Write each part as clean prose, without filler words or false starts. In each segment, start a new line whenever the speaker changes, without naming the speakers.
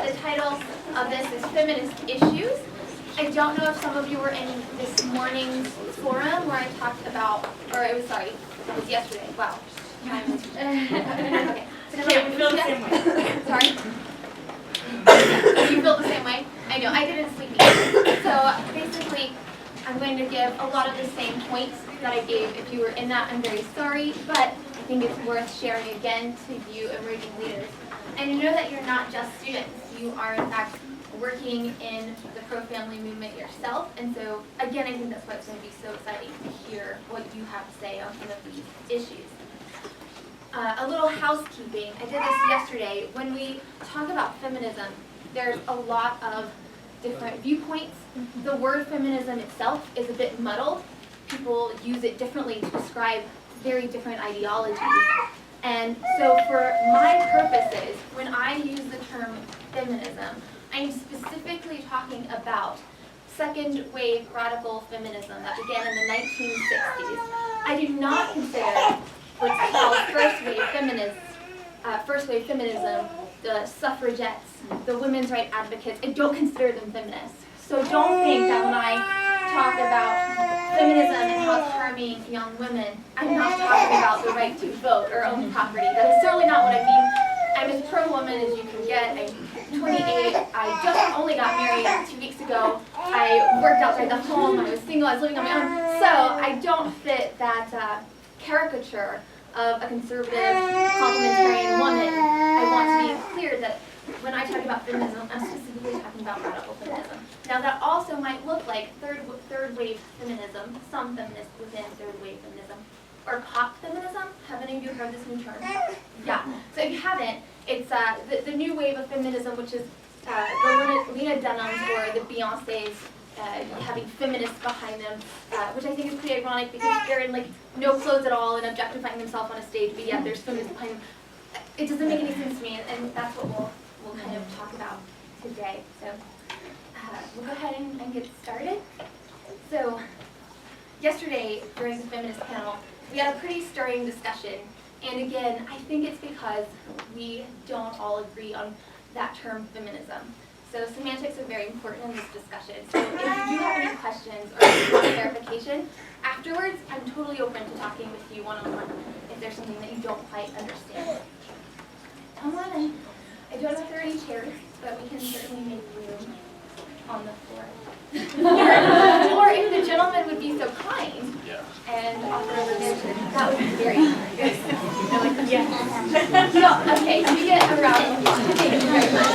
The title of this is Feminist Issues. I don't know if some of you were in this morning's forum where I talked about, or it was yesterday. Wow. Okay, we feel the same way. Sorry? You feel the same way? I know, I didn't sleep either. So basically, I'm going to give a lot of the same points that I gave. If you were in that, I'm very sorry, but I think it's worth sharing again to you emerging leaders. And you know that you're not just students. You are, in fact, working in the pro-family movement yourself. And so, again, I think that's why it's going to be so exciting to hear what you have to say on some of these issues. A little housekeeping. I did this yesterday. When we talk about feminism, there's a lot of different viewpoints. The word feminism itself is a bit muddled. People use it differently to describe very different ideologies. And so for my purposes, when I use the term feminism, I'm specifically talking about second wave radical feminism that began in the 1960s. I do not consider what's called first wave feminism, the suffragettes, the women's rights advocates. I don't consider them feminists. So don't think that when I talk about feminism and how it's harming young women, I'm not talking about the right to vote or own property. That is certainly not what I mean. I'm as pro-woman as you can get. I'm 28. I just only got married 2 weeks ago. I worked outside the home. I was single. I was living on my own. So I don't fit that caricature of a conservative, complementarian woman. I want to be clear that when I talk about feminism, I'm specifically talking about radical feminism. Now that also might look like third wave feminism, some feminists within third wave feminism, or pop feminism. Have any of you heard this new term? Yeah. So if you haven't, it's the new wave of feminism, which is the Lena Dunhams or the Beyoncés having feminists behind them, which I think is pretty ironic because they're in like no clothes at all and objectifying themselves on a stage, but yet there's feminists behind them. It doesn't make any sense to me, and that's what we'll kind of talk about today. So we'll go ahead and get started. So yesterday during the feminist panel, we had a pretty stirring discussion, and again, I think it's because we don't all agree on that term feminism. So semantics are very important in this discussion. So if you have any questions or if you want clarification, afterwards, I'm totally open to talking with you one-on-one if there's something that you don't quite understand. Come on in. I don't know if there are any chairs, but we can certainly make room on the floor. Or if the gentleman would be so kind and offer over there, that would be very good. No, okay, so we get around. Thank you very much.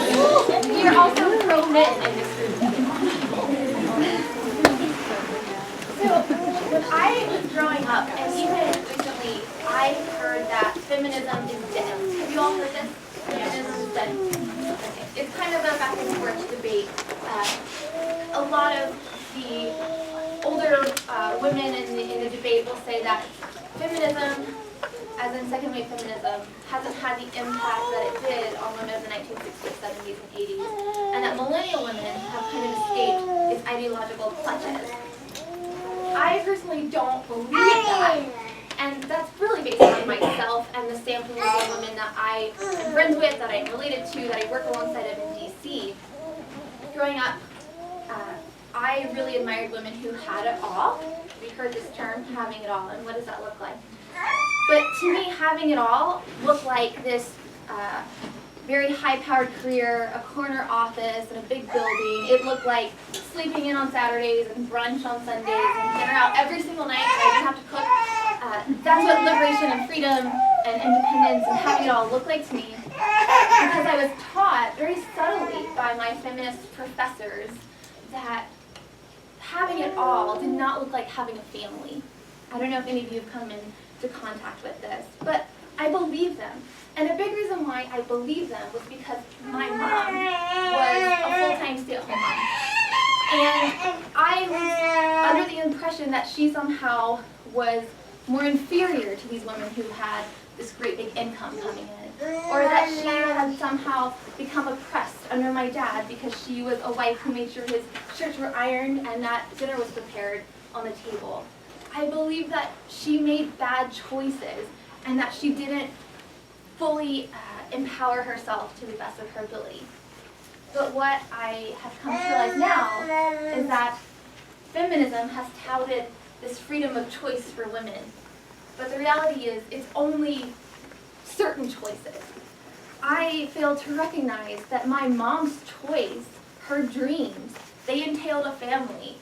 You're also pro-men in this group. So when I was growing up, and even recently, I heard that feminism is dead. Have you all heard this? Feminism is dead. Okay. It's kind of a back and forth debate. A lot of the older women in the debate will say that feminism, as in second wave feminism, hasn't had the impact that it did on women of the 1960s, 70s, and 80s, and that millennial women have kind of escaped its ideological clutches. I personally don't believe that, and that's really based on myself and the sampling of the women that I am friends with, that I'm related to, that I work alongside of in D.C. Growing up, I really admired women who had it all. We heard this term, having it all, and what does that look like? But to me, having it all looked like this very high-powered career, a corner office, and a big building. It looked like sleeping in on Saturdays and brunch on Sundays and dinner out every single night. I didn't have to cook. That's what liberation and freedom and independence and having it all looked like to me. Because I was taught very subtly by my feminist professors that having it all did not look like having a family. I don't know if any of you have come into contact with this, but I believe them. And a big reason why I believe them was because my mom was a full-time stay-at-home mom. And I was under the impression that she somehow was more inferior to these women who had this great big income coming in, or that she had somehow become oppressed under my dad because she was a wife who made sure his shirts were ironed and that dinner was prepared on the table. I believe that she made bad choices and that she didn't fully empower herself to the best of her ability. But what I have come to realize now is that feminism has touted this freedom of choice for women. But the reality is, it's only certain choices. I failed to recognize that my mom's choice, her dreams, they entailed a family.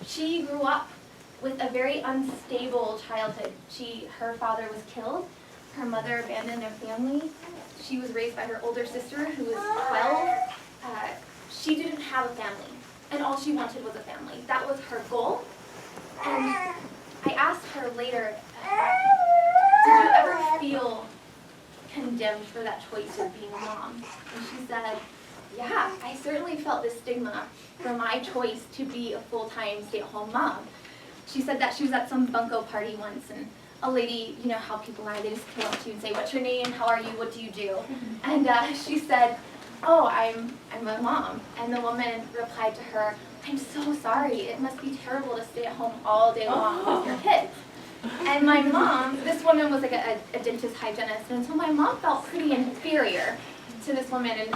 She grew up with a very unstable childhood. Her father was killed. Her mother abandoned their family. She was raised by her older sister, who was 12. She didn't have a family, and all she wanted was a family. That was her goal. And I asked her later, did you ever feel condemned for that choice of being a mom? And she said, yeah, I certainly felt this stigma for my choice to be a full-time stay-at-home mom. She said that she was at some bunco party once, and a lady, you know how people are, they just come up to you and say, what's your name, how are you, what do you do? And she said, oh, I'm a mom. And the woman replied to her, I'm so sorry, it must be terrible to stay at home all day long with your kids. And my mom, this woman was like a dentist hygienist, and so my mom felt pretty inferior to this woman, and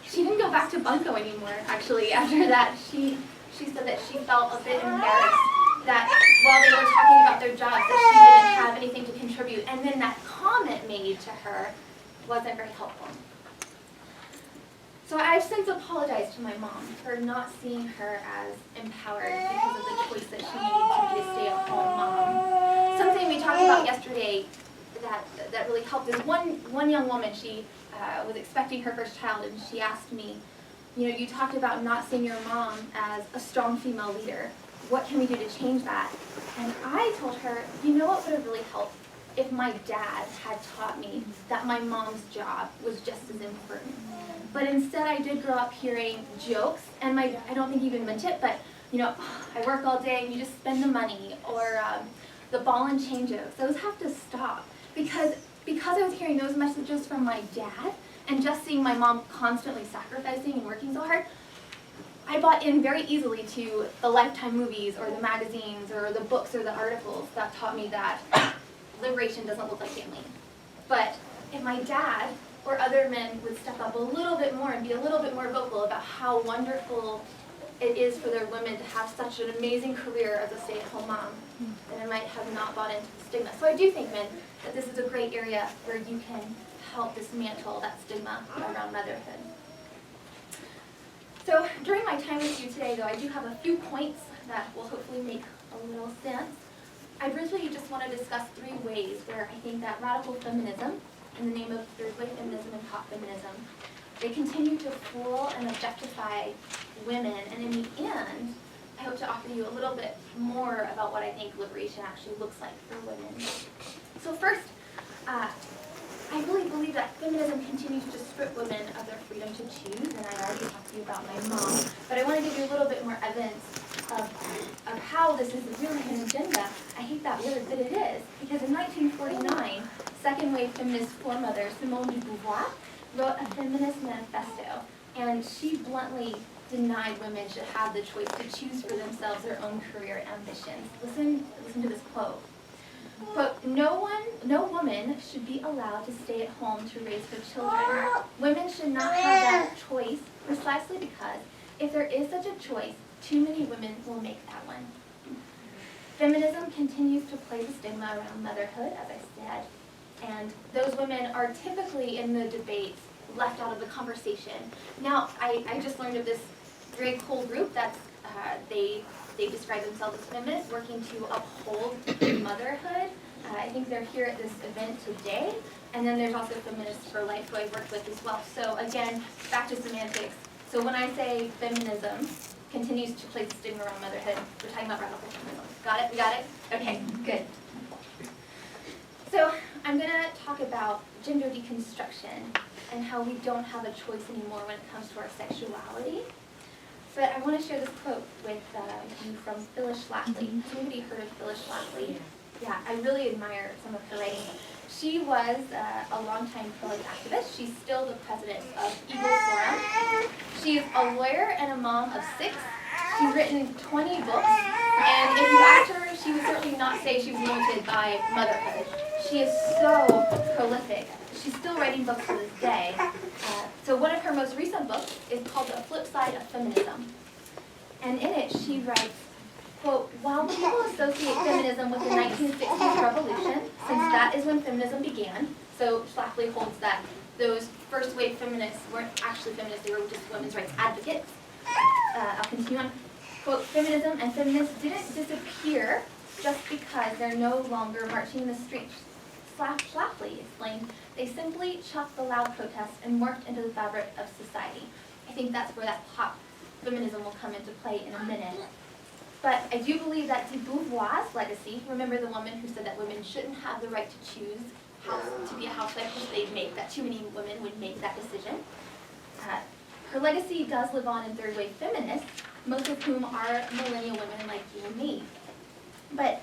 she didn't go back to bunco anymore, actually, after that. She said that she felt a bit embarrassed that while they were talking about their jobs, that she didn't have anything to contribute, and then that comment made to her wasn't very helpful. So I've since apologized to my mom for not seeing her as empowered because of the choice that she made to be a stay-at-home mom. Something we talked about yesterday that really helped is one young woman, she was expecting her first child, and she asked me, you know, you talked about not seeing your mom as a strong female leader. What can we do to change that? And I told her, you know what would have really helped? If my dad had taught me that my mom's job was just as important. But instead I did grow up hearing jokes, and I don't think he even meant it, but you know, I work all day and you just spend the money, or the ball and chain jokes. Those have to stop, because I was hearing those messages from my dad and just seeing my mom constantly sacrificing and working so hard, I bought in very easily to the Lifetime movies or the magazines or the books or the articles that taught me that liberation doesn't look like family. But if my dad or other men would step up a little bit more and be a little bit more vocal about how wonderful it is for their women to have such an amazing career as a stay-at-home mom, then I might have not bought into the stigma. So I do think, men, that this is a great area where you can help dismantle that stigma around motherhood. So during my time with you today, though, I do have a few points that will hopefully make a little sense. I briefly just want to discuss 3 ways where I think that radical feminism, in the name of third-wave feminism and pop feminism, they continue to fool and objectify women, and in the end, I hope to offer you a little bit more about what I think liberation actually looks like for women. So first, I really believe that feminism continues to strip women of their freedom to choose, and I already talked to you about my mom, but I want to give you a little bit more evidence of how this is really an agenda. I hate that word, but it is, because in 1949, second-wave feminist foremother Simone de Beauvoir wrote a feminist manifesto, and she bluntly denied women should have the choice to choose for themselves their own career ambitions. Listen to this quote. Quote, no woman should be allowed to stay at home to raise her children. Women should not have that choice precisely because if there is such a choice, too many women will make that one. Feminism continues to play the stigma around motherhood, as I said, and those women are typically in the debates left out of the conversation. Now, I just learned of this very cool group that's, they describe themselves as feminists working to uphold motherhood. I think they're here at this event today. And then there's also Feminists for Life, who I worked with as well. So again, back to semantics. So when I say feminism continues to place the stigma around motherhood, we're talking about radical feminism. Got it? We got it? Okay, good. So I'm going to talk about gender deconstruction and how we don't have a choice anymore when it comes to our sexuality. But I want to share this quote with you from Phyllis Schlafly. Has anybody heard of Phyllis Schlafly? Yeah, I really admire some of her writing. She was a longtime pro-life activist. She's still the president of Eagle Forum. She is a lawyer and a mom of 6. She's written 20 books, and if you asked her, she would certainly not say she was limited by motherhood. She is so prolific. She's still writing books to this day. So one of her most recent books is called The Flip Side of Feminism. And in it, she writes, quote, while people associate feminism with the 1960s revolution, since that is when feminism began, so Schlafly holds that those first wave feminists weren't actually feminists, they were just women's rights advocates. I'll continue on. Quote, feminism and feminists didn't disappear just because they're no longer marching in the streets. Schlafly explained, they simply chucked the loud protests and morphed into the fabric of society. I think that's where that pop feminism will come into play in a minute. But I do believe that de Beauvoir's legacy, remember the woman who said that women shouldn't have the right to choose to be a housewife because they'd make that too many women would make that decision. Her legacy does live on in third wave feminists, most of whom are millennial women like you and me. But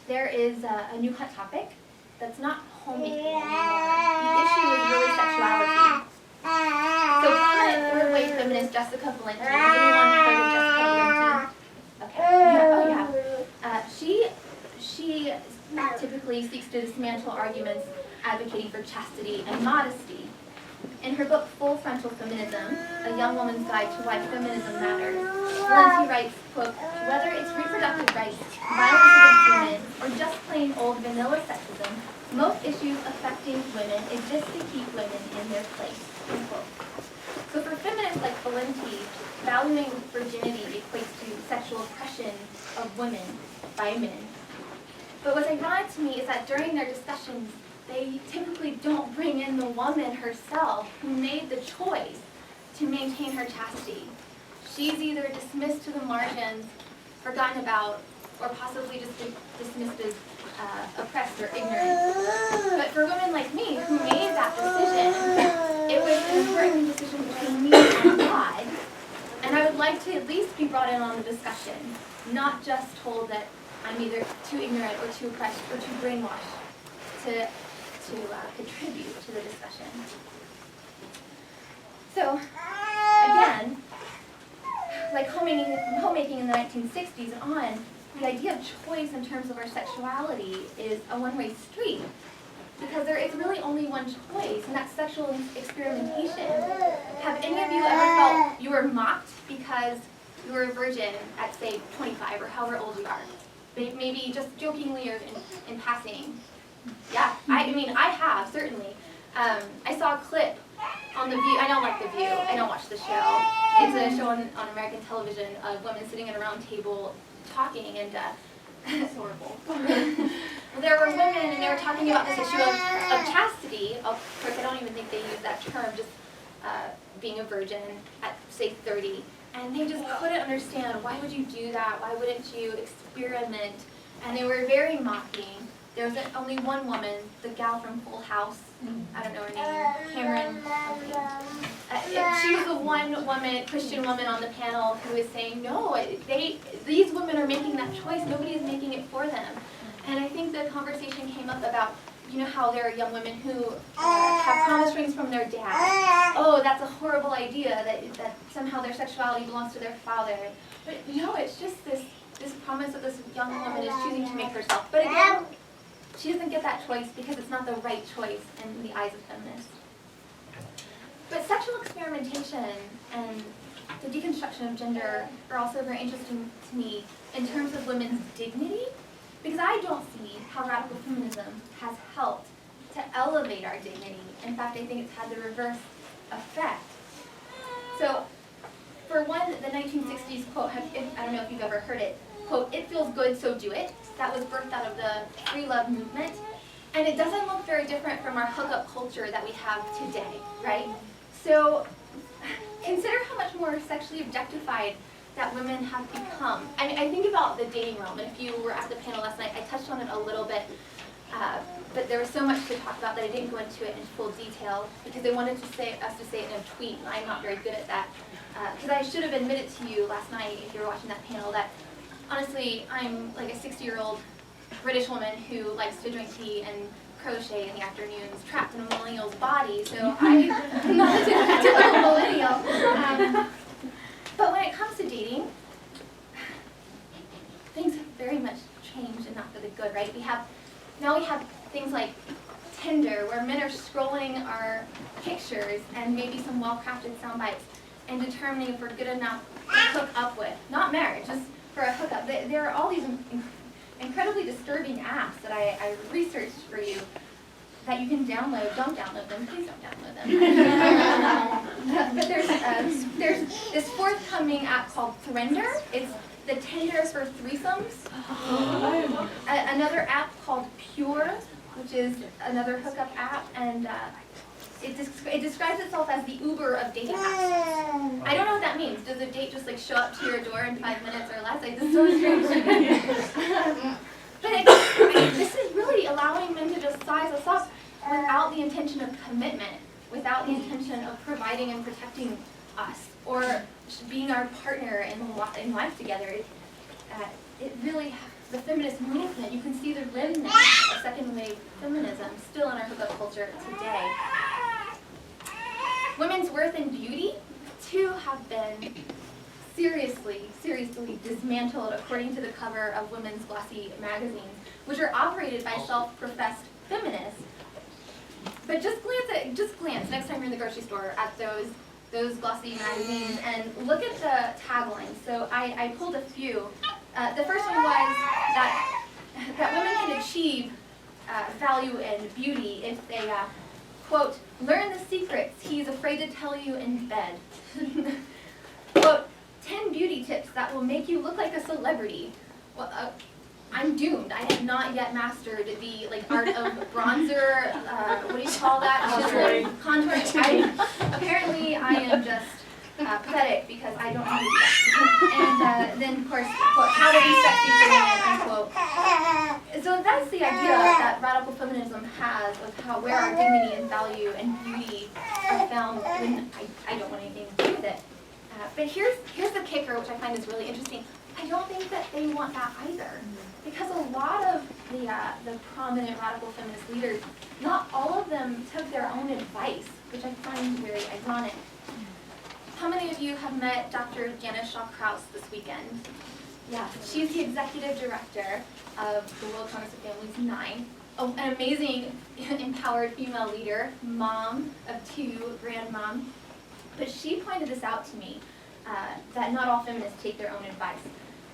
there is a new hot topic that's not homemaking anymore. The issue is really sexuality. So current third wave feminist Jessica Valenti, has anyone heard of Jessica Valenti? Okay. Yeah. Oh yeah. She typically seeks to dismantle arguments advocating for chastity and modesty. In her book Full Frontal Feminism, A Young Woman's Guide to Why Feminism Matters, Valenti writes, quote, whether it's reproductive rights, violence against women, or just plain old vanilla sexism, most issues affecting women exist to keep women in their place, end quote. So for feminists like Valenti, valuing virginity equates to sexual oppression of women by men. But what's ironic to me is that during their discussions, they typically don't bring in the woman herself who made the choice to maintain her chastity. She's either dismissed to the margins, forgotten about, or possibly just dismissed as oppressed or ignorant. But for women like me who made that decision, it was an important decision between me and God, and I would like to at least be brought in on the discussion, not just told that I'm either too ignorant or too oppressed or too brainwashed to contribute to the discussion. So, again, like homemaking in the 1960s and on, the idea of choice in terms of our sexuality is a one-way street, because there is really only one choice, and that's sexual experimentation. Have any of you ever felt you were mocked because you were a virgin at, say, 25 or however old you are? Maybe just jokingly or in passing. Yeah, I mean, I have, certainly. I saw a clip on The View. I don't like The View. I don't watch the show. It's a show on American television of women sitting at a round table talking, and it's horrible. Well, there were women, and they were talking about this issue of chastity. Of course, I don't even think they use that term, just being a virgin at, say, 30. And they just couldn't understand, why would you do that? Why wouldn't you experiment? And they were very mocking. There was only one woman, the gal from Full House, I don't know her name, Cameron something. She was the one woman, Christian woman on the panel who was saying, no, these women are making that choice, nobody is making it for them. And I think the conversation came up about, you know how there are young women who have promise rings from their dad. Oh, that's a horrible idea, that somehow their sexuality belongs to their father. But no, it's just this promise that this young woman is choosing to make herself. But again, she doesn't get that choice because it's not the right choice in the eyes of feminists. But sexual experimentation and the deconstruction of gender are also very interesting to me in terms of women's dignity, because I don't see how radical feminism has helped to elevate our dignity. In fact, I think it's had the reverse effect. So, for one, the 1960s quote, I don't know if you've ever heard it, quote, "It feels good, so do it." That was birthed out of the free love movement. And it doesn't look very different from our hookup culture that we have today, right? So consider how much more sexually objectified that women have become. I mean, I think about the dating realm, and if you were at the panel last night, I touched on it a little bit, but there was so much to talk about that I didn't go into it in full detail because they wanted us to say it in a tweet, and I'm not very good at that. Because I should have admitted to you last night, if you were watching that panel, that honestly, I'm like a 60-year-old British woman who likes to drink tea and crochet in the afternoons, trapped in a millennial's body, so I'm not a typical millennial. But when it comes to dating, very much changed and not for the good, right? Now we have things like Tinder, where men are scrolling our pictures and maybe some well-crafted sound bites and determining if we're good enough to hook up with. Not marriage, just for a hookup. There are all these incredibly disturbing apps that I researched for you that you can download. Don't download them, please don't download them. But there's this forthcoming app called Thrinder. It's the Tinder for threesomes. Another app called Pure, which is another hookup app, and it describes itself as the Uber of dating apps. I don't know what that means. Does a date just like show up to your door in 5 minutes or less? Like, this is so strange. But this is really allowing men to just size us up without the intention of commitment, without the intention of providing and protecting us, or being our partner in life together. It really, the feminist movement, you can see the remnants of second wave feminism still in our hookup culture today. Women's worth and beauty, too, have been seriously dismantled according to the cover of women's glossy magazines, which are operated by self-professed feminists. But just glance next time you're in the grocery store at those glossy magazines and look at the taglines. So I pulled a few. The first one was that women can achieve value and beauty if they, quote, learn the secrets he's afraid to tell you in bed. Quote, 10 beauty tips that will make you look like a celebrity. Well, I'm doomed. I have not yet mastered the art of bronzer. What do you call that? Contouring. Apparently, I am just pathetic because I don't know how to do that. And then, of course, quote, how to be sexy for women, unquote. So that's the idea that radical feminism has of where our dignity and value and beauty are found when I don't want anything to do with it. But here's the kicker, which I find is really interesting. I don't think that they want that either. Because a lot of the prominent radical feminist leaders, not all of them took their own advice, which I find very ironic. How many of you have met Dr. Janice Shaw-Krause this weekend? Yeah, she's the executive director of the World Congress of Families 9. An amazing, empowered female leader, mom of 2, grandmom. But she pointed this out to me, that not all feminists take their own advice.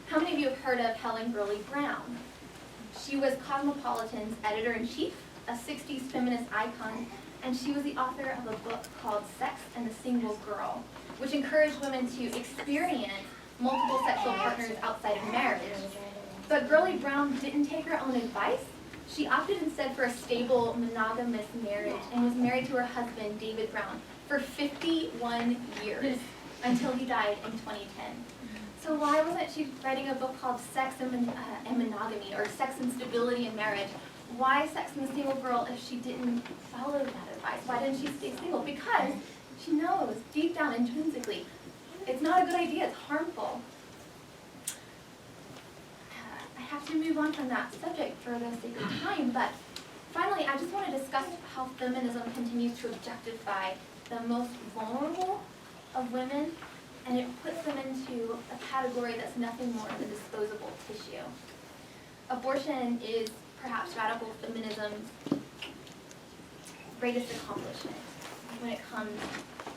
How many of you have heard of Helen Gurley Brown? She was Cosmopolitan's editor-in-chief, a 60s feminist icon, and she was the author of a book called Sex and the Single Girl, which encouraged women to experience multiple sexual partners outside of marriage. But Gurley Brown didn't take her own advice. She opted instead for a stable, monogamous marriage and was married to her husband, David Brown, for 51 years until he died in 2010. So why wasn't she writing a book called Sex and Monogamy, or Sex and Stability in Marriage? Why Sex and the Single Girl if she didn't follow that advice? Why didn't she stay single? Because she knows, deep down intrinsically, it's not a good idea, it's harmful. I have to move on from that subject for the sake of time, but finally I just want to discuss how feminism continues to objectify the most vulnerable of women, and it puts them into a category that's nothing more than disposable tissue. Abortion is perhaps radical feminism's greatest accomplishment when it comes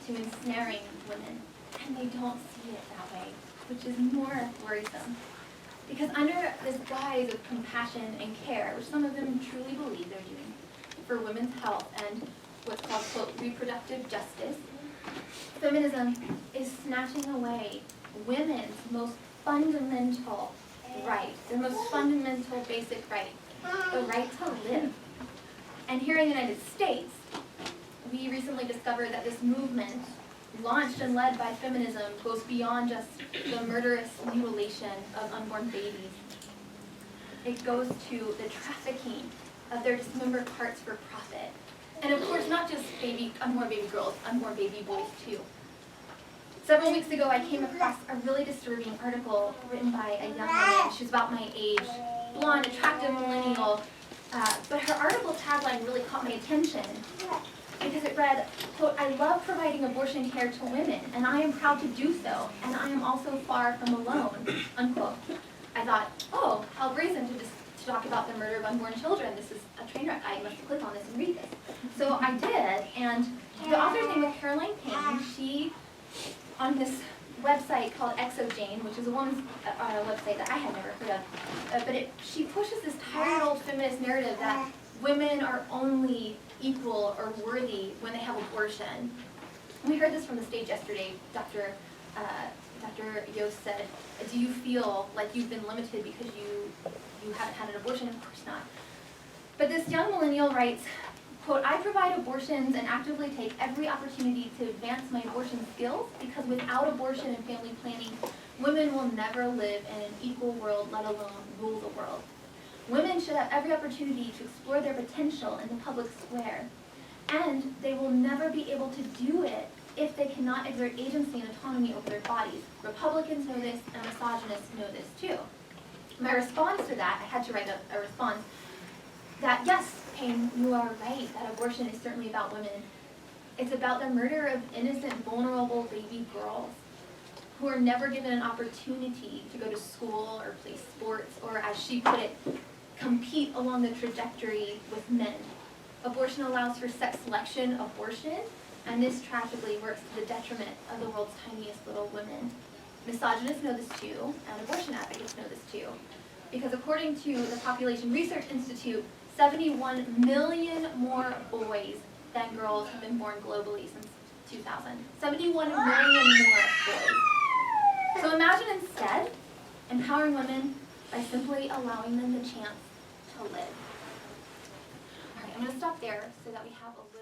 to ensnaring women, and they don't see it that way, which is more worrisome. Because under this guise of compassion and care, which some of them truly believe they're doing for women's health and what's called, quote, reproductive justice, feminism is snatching away women's most fundamental right, their most fundamental basic right, the right to live. And here in the United States, we recently discovered that this movement, launched and led by feminism, goes beyond just the murderous mutilation of unborn babies. It goes to the trafficking of their dismembered parts for profit. And of course, not just unborn baby girls, unborn baby boys too. Several weeks ago, I came across a really disturbing article written by a young woman. She was about my age, blonde, attractive millennial. But her article tagline really caught my attention because it read, quote, I love providing abortion care to women, and I am proud to do so, and I am also far from alone, unquote. I thought, oh, how brazen to talk about the murder of unborn children. This is a train wreck. I must click on this and read this. So I did, and the author's name was Caroline Payne. She, on this website called Exojane, which is a woman's website that I had never heard of, but she pushes this tired old feminist narrative that women are only equal or worthy when they have abortion. And we heard this from the stage yesterday. Dr. Yost said, do you feel like you've been limited because you haven't had an abortion? Of course not. But this young millennial writes, quote, I provide abortions and actively take every opportunity to advance my abortion skills because without abortion and family planning, women will never live in an equal world, let alone rule the world. Women should have every opportunity to explore their potential in the public square, and they will never be able to do it if they cannot exert agency and autonomy over their bodies. Republicans know this, and misogynists know this too. My response to that, I had to write a response, that yes, Payne, you are right, that abortion is certainly about women. It's about the murder of innocent, vulnerable baby girls who are never given an opportunity to go to school or play sports, or as she put it, compete along the trajectory with men. Abortion allows for sex selection abortion, and this tragically works to the detriment of the world's tiniest little women. Misogynists know this too, and abortion advocates know this too. Because according to the Population Research Institute, 71 million more boys than girls have been born globally since 2000. 71 million more boys. So imagine instead empowering women by simply allowing them the chance to live. All right, I'm going to stop there so that we have a